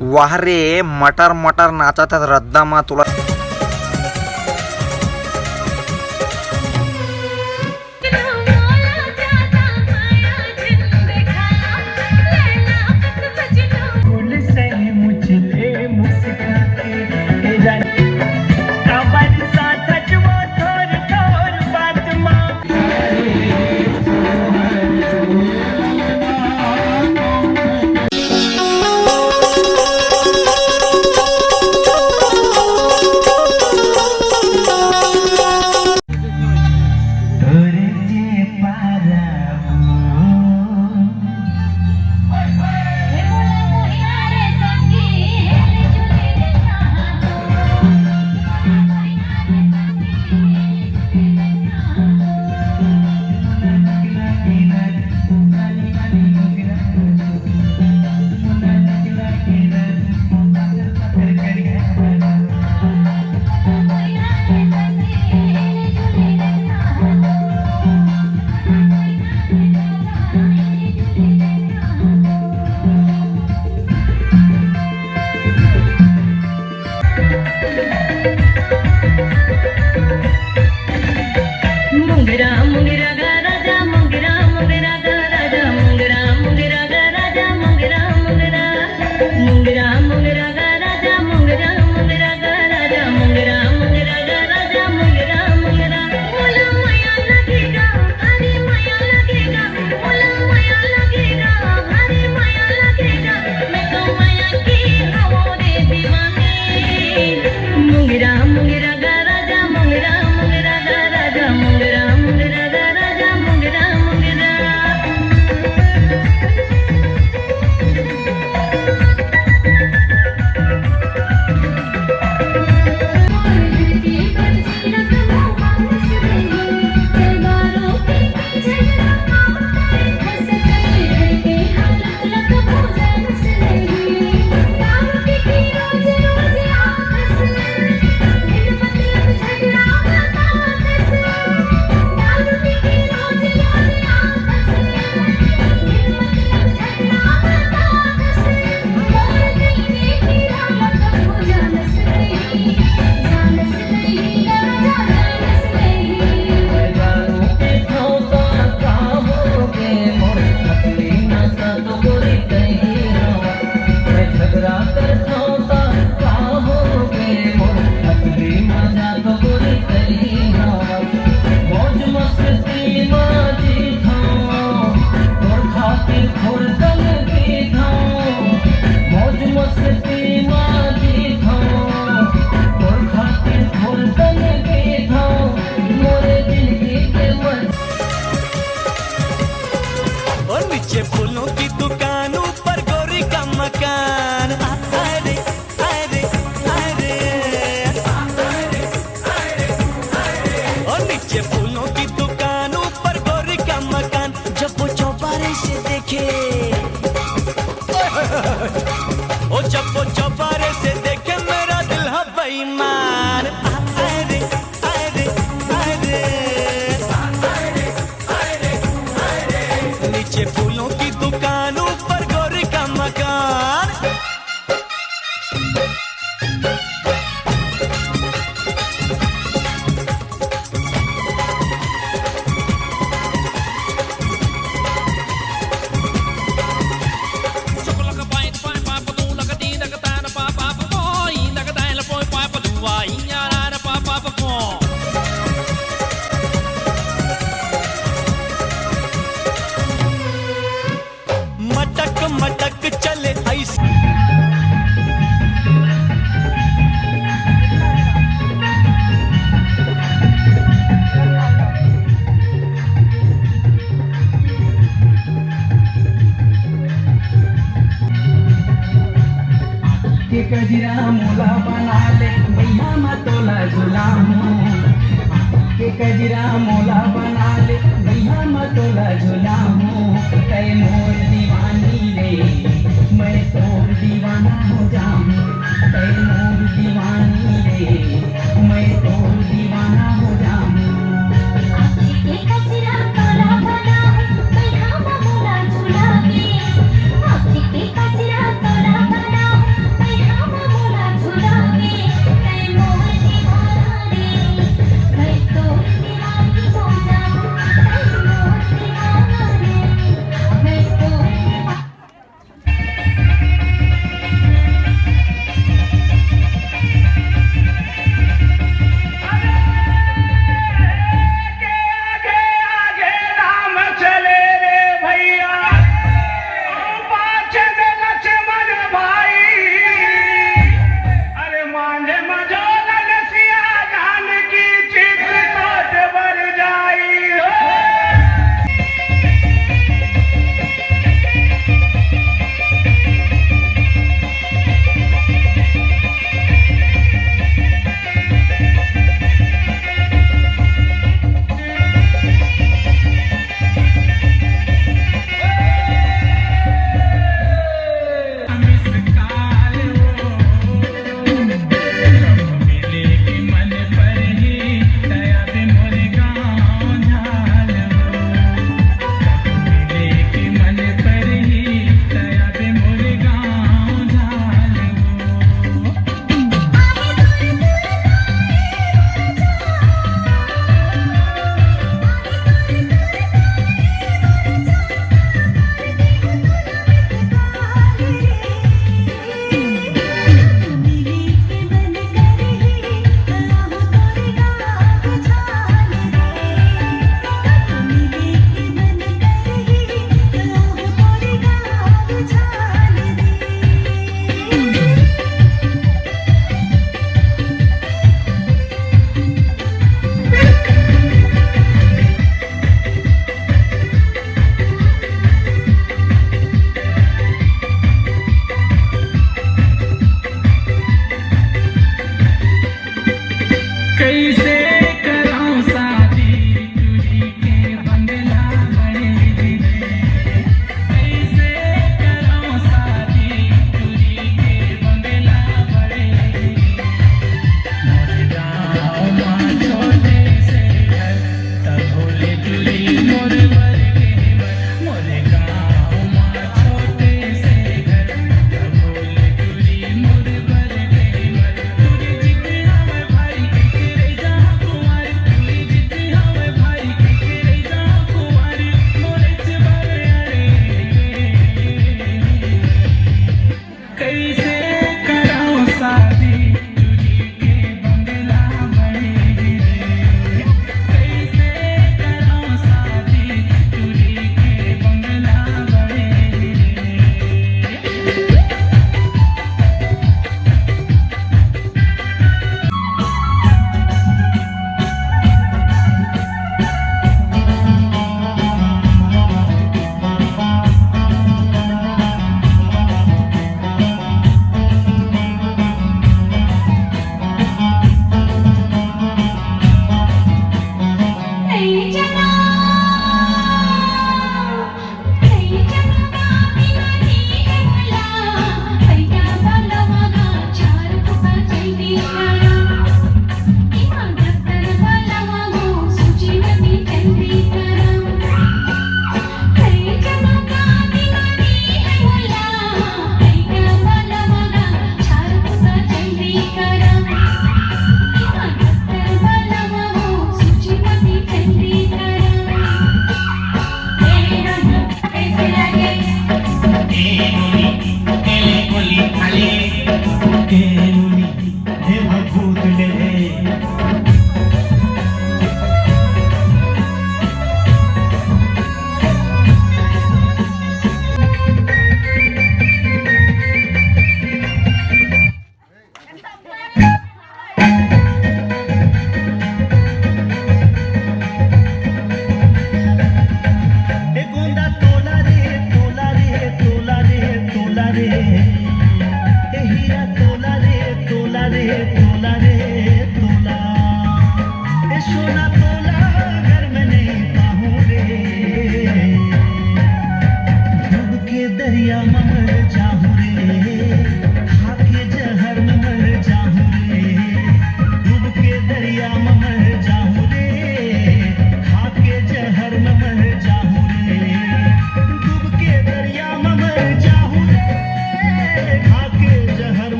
वाह रे मटर मटर नाचा था रद्दा मा तुला जब वो चौबारे से देखे मेरा दिल है बेईमान। अरे अरे अरे नीचे फूलों की दुकान ऊपर गोरी का मकान। मटक मटक चले ऐसे के कजरा मोला बना ले भैया मतोला झुलामू के कजरा मोला बना ले भैया मतोला झुलामू तै मोर दीवानी रे मैं तोर दीवाना हो जाऊं तै मोर दीवानी रे मैं तोर दीवाना हो जाऊं। के कजरा मोला बना भैया मतोला झुलावे के कजरा मोला बना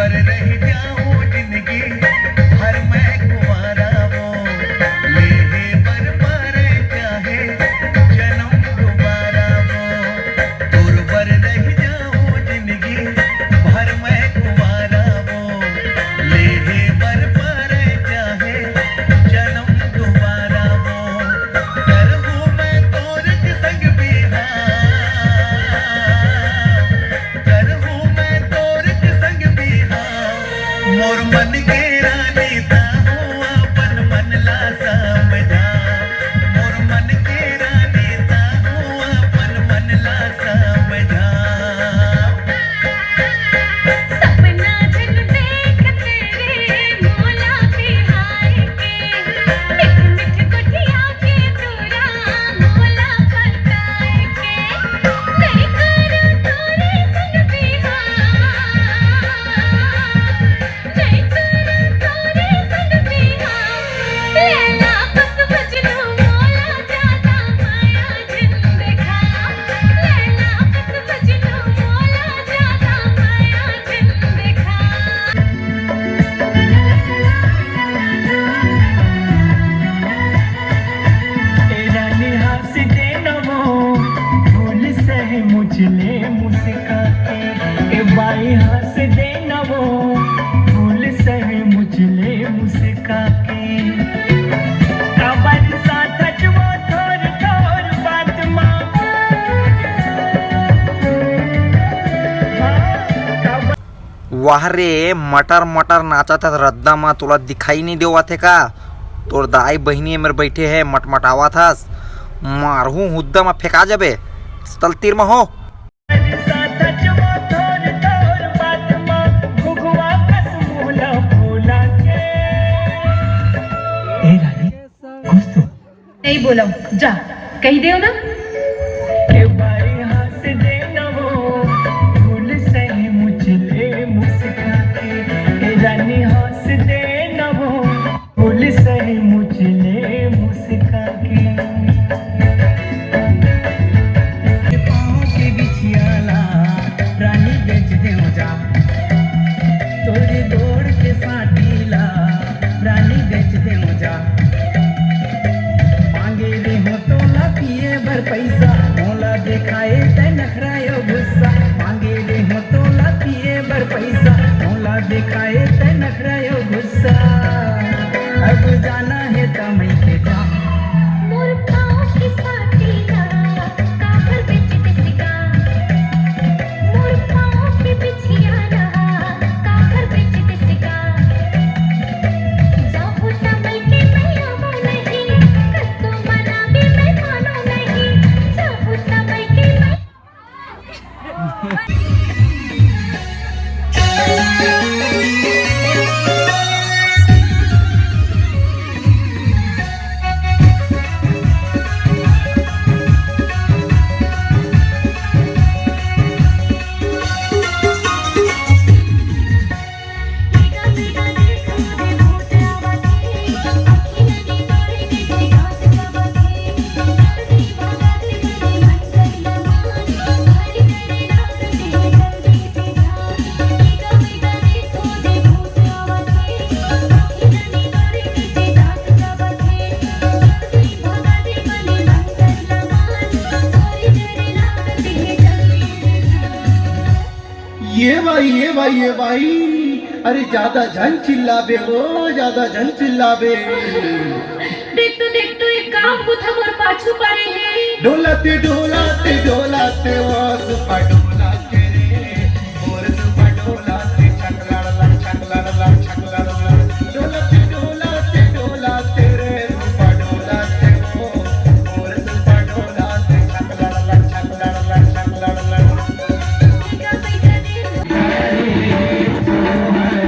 पर रह जाऊं जिंदगी हर मैं कुंवारा वो ले बर पर चाहे जन्म दोबारा वो तुर पर रह जाऊं जिंदगी भर मैं कुंवारा वो ले बर पर चाहे जन्म दोबारा वो करहूं मैं तोर के संग बिहार करहूं मैं तोर के संग बिहार मोर मन के रानी ता हूँ अपन मन ला समझा मोर मन के रानी ता हूँ अपन मन ला समझा सपना जग देख तेरे मोला बिहार के मिठ मिठ गुठिया के तोरा मोला पकाए के नहीं करो तोरे संग बिहार नहीं करो तोरे संग बिहार लैला बस मजनू मोला ज्यादा माया जिन देखा लैला बस मजनू मोला ज्यादा माया जिन देखा तेरा लिहाज दे नवो भूल सह मुझले मुस्का के ए बाई हाथ दे नवो भूल सह मुझले मुस्का के काबर साथ जवो थोर थोर बात मां काबर वाह रे मटर मटर नाचत है रद्दामा तुला दिखाई नहीं देवा थे का तोर दाई बहिनी मेरे बैठे है मटमटावा थास मारहूं हुद्दा में फेंका जाबे तल तीर में हो साथ जवो थोर थोर बात मां घुघुआ कस मोला भोला के ए रानी कुछ तो नहीं बोला हूँ, जा कही दे ना ए बाई हाथ दे नवो भूल सह मुझले मुस्का के ए रानी हाथ दे नवो भूल सह मुझले मुस्का के पाँव के बिछियाला रानी बेच दे जा तोरी दौड़ के साटीला रानी बेच दे जा मांगे रे हो तोला पिए भर पैसा मोला दिखाए ते नखरायो गुस्सा मांगे रे हो तोला पिए भर पैसा मोला दिखाए ते नखरायो गुस्सा अब जाना है तमई के जा मोर पाँव की साटीला काकर बेच दिसका मोर पाँव की बिछियाला काकर बेच दिसका जाहु तमल के मैं आवो नहीं कत्तो मना भी मैं मानो नहीं जाहु तमल के मैं बेगा बेगा देखो दे भूत आवाज़े आँखी नदी तोरे किसे घाट बाबागे जल्दी भागा दे बने मंगल लमान हरी तेरे रात दे जल्दी से जा बेगा बेगा देखो दे भूत आवाज़े आँखी नदी तोरे किसे घाट बाबागे जल्दी भागा दे बने मंगल लमान हरी तेरे रात दे जल्दी से जा ये भाई अरे ज्यादा झन चिल्लाबे वो ज्यादा झन चिल्लाबे देख तो एक काम बुथा मोर पाछू पारे है डोलाते डोलाते डोलाते वो सुपा डोलाते रे और सुपा डोलाते छकलाड़ लड़ छकलाड़ लड़ छकलाड़ लड़ डोलाते डोलाते डोलाते रे सुपा डोलाते वो और सुपा डोलाते छकलाड़ लड़ छकलाड़ लड़ छकलाड़ लड़ बेगा बेगा देखो भगवान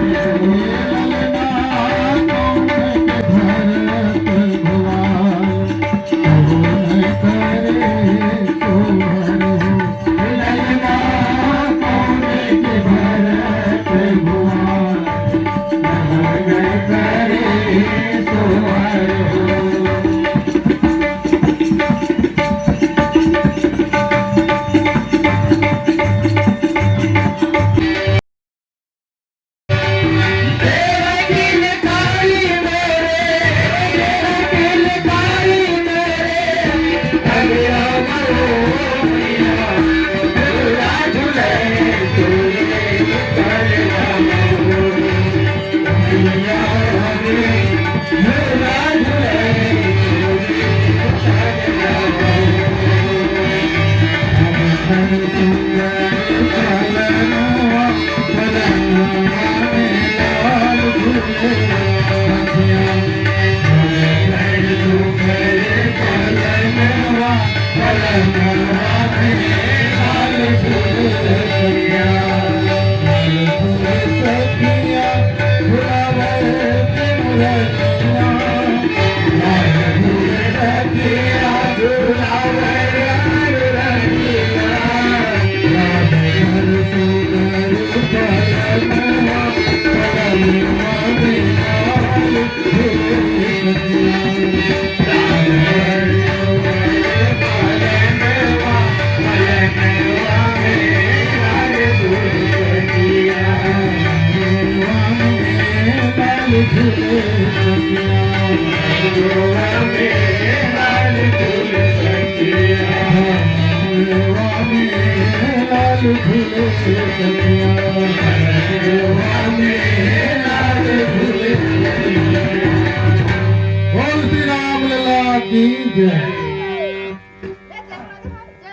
बोल श्री राम लला की जय।